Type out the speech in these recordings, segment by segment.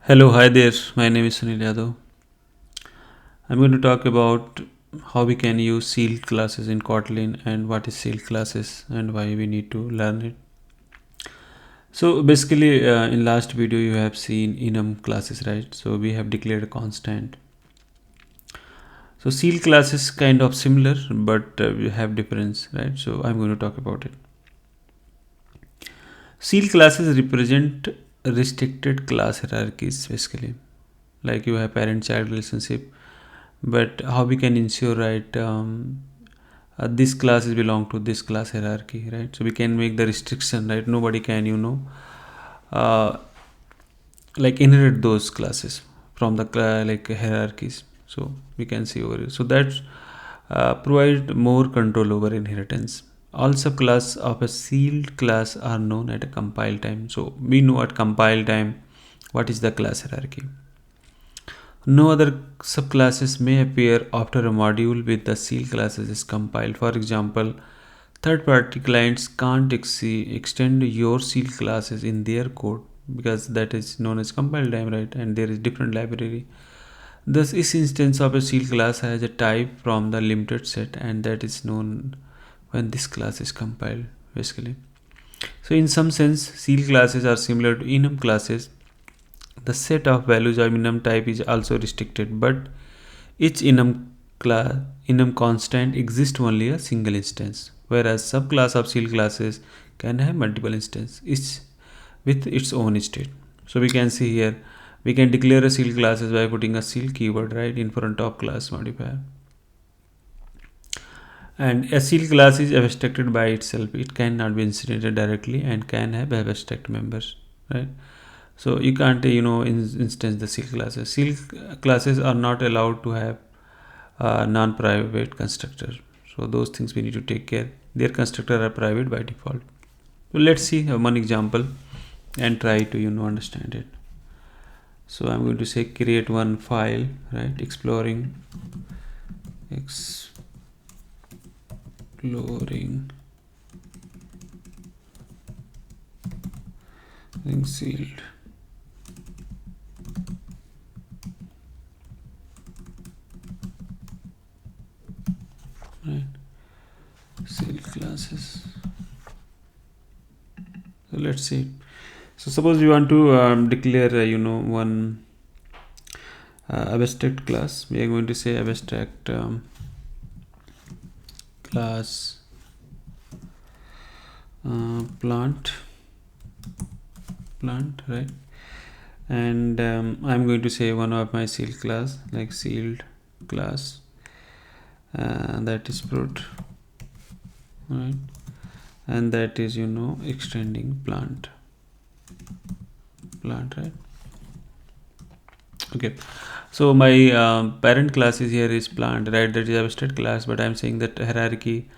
Hello, hi there. My name is Sunil Yadav. I'm going to talk about how we can use sealed classes in Kotlin and what is sealed classes and why we need to learn it. So basically, in last video you have seen enum classes, right? So we have declared a constant. So sealed classes kind of similar, but we have difference, right? So I'm going to talk about it. Sealed classes represent restricted class hierarchies, basically. Like you have parent-child relationship, but how we can ensure, right, this class is belong to this class hierarchy, right? So we can make the restriction, right? Nobody can uh, like inherit those classes from the like hierarchies. So we can see over here, so that provide more control over inheritance. All subclass of a sealed class are known at a compile time. So we know at compile time what is the class hierarchy. No other subclasses may appear after a module with the sealed classes is compiled. For example, third-party clients can't extend your sealed classes in their code because that is known as compile time, right? And there is different library. Thus, this instance of a sealed class has a type from the limited set, and that is known when this class is compiled, basically. So, in some sense, sealed classes are similar to enum classes. The set of values of enum type is also restricted, but each enum constant exists only a single instance, whereas subclass of sealed classes can have multiple instances, each with its own state. So we can see here, we can declare a sealed classes by putting a sealed keyword right in front of class modifier. And a sealed class is abstracted by itself. It cannot be instantiated directly and can have abstract members, right? So you can't instance the sealed classes. Sealed classes are not allowed to have non-private constructor. So those things we need to take care. Their constructor are private by default. So let's see one example and try to understand it. So I'm going to say create one file, right? Exploring sealed. Right, sealed classes. So let's see. So suppose we want to declare one abstract class. We are going to say abstract class plant, right? And I'm going to say one of my sealed class, like sealed class, that is fruit, right? And that is extending plant, right? Okay, so my parent class is here is plant, right? That is abstract class, but I'm saying that hierarchy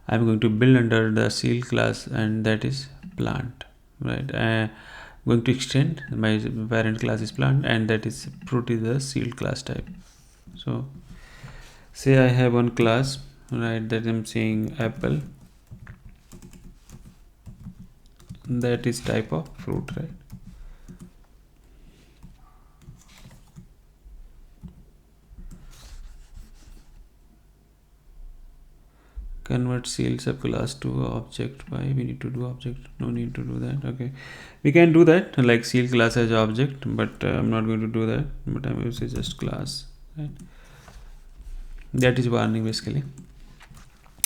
I'm going to build under the sealed class, and that is plant, right? I'm going to extend my parent class is plant, and that is fruit is the sealed class type. So say I have one class, right, that I'm saying apple, that is type of fruit, right? Convert sealed subclass to object. Why we need to do object? No need to do that. Okay, we can do that like sealed class as object, but I'm not going to do that, but I'm going to say just class, right? That is warning. Basically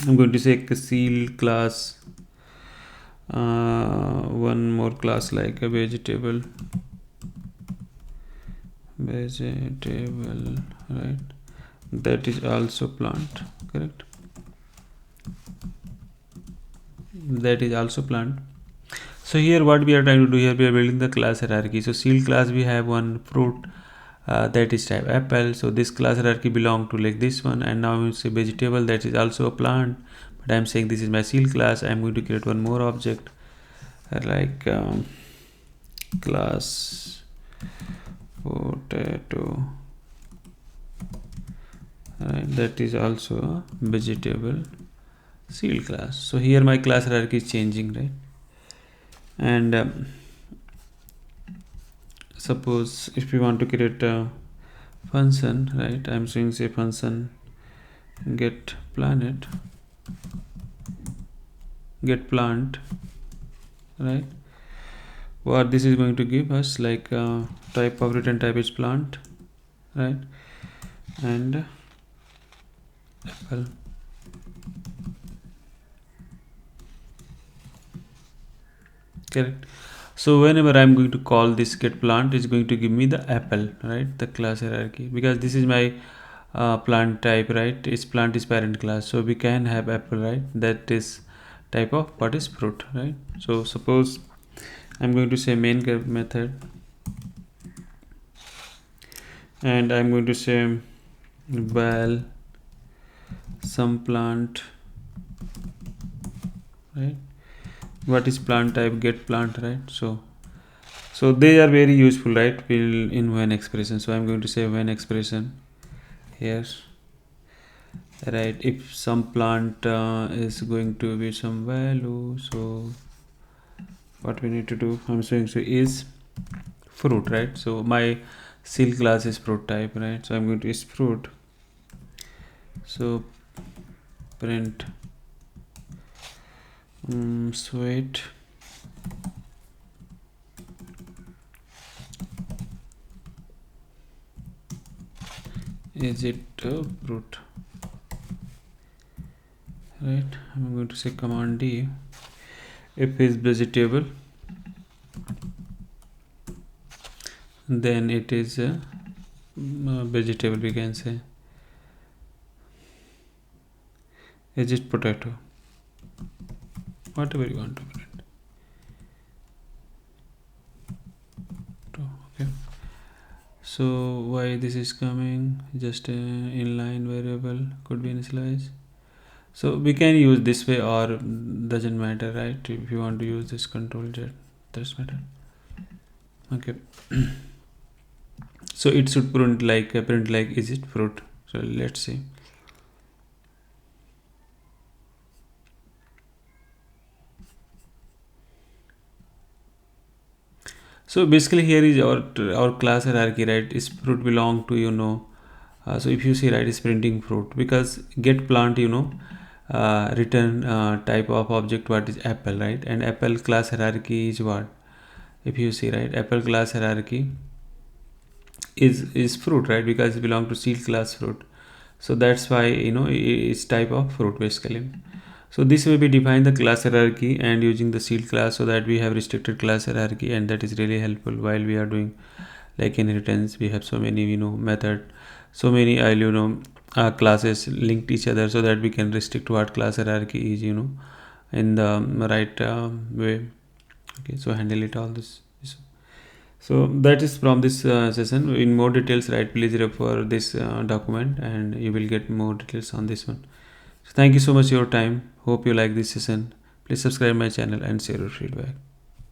I'm going to say sealed class one more class like a vegetable, right? That is also plant, correct? That is also plant. So here what we are trying to do here, we are building the class hierarchy. So sealed class we have one fruit, that is type apple. So this class hierarchy belong to like this one, and now we say vegetable, that is also a plant, but I'm saying this is my sealed class. I'm going to create one more object like class potato, right? That is also a vegetable sealed class. So here my class hierarchy is changing, right? And suppose if we want to create a function, right, I'm saying say function get planet, get plant, right, what this is going to give us, like type of return type is plant, right, and apple. Correct. So whenever I'm going to call this get plant, it's going to give me the apple, right, the class hierarchy, because this is my plant type, right, is plant is parent class, so we can have apple, right, that is type of what is fruit, right. So suppose I'm going to say main method, and I'm going to say val some plant, right, what is plant type, get plant, right. So they are very useful, right, will in when expression. So I'm going to say when expression here, right, if some plant is going to be some value, so what we need to do, I'm saying so is fruit, right. So my seal class is fruit type, right, so I'm going to is fruit, so print sweet is it fruit, right. I'm going to say command D, if is vegetable then it is a vegetable, we can say is it potato, whatever you want to print. Okay, so why this is coming, just inline variable could be initialized, so we can use this way or doesn't matter, right, if you want to use this control Z, does matter. Okay. So it should print like is it fruit, so let's see. So basically here is our class hierarchy, right, is fruit belong to so if you see, right, is printing fruit, because get plant return type of object what is apple, right, and apple class hierarchy is what, if you see, right, apple class hierarchy is fruit, right, because it belong to seed class fruit, so that's why it's type of fruit basically. So this way we define the class hierarchy and using the seed class, so that we have restricted class hierarchy, and that is really helpful while we are doing like inheritance. We have so many method, so many classes linked each other, so that we can restrict what class hierarchy is in the right way. Okay, so handle it all this. So that is from this session. In more details, right, please refer this document and you will get more details on this one. So thank you so much for your time. Hope you like this session. Please subscribe my channel and share your feedback.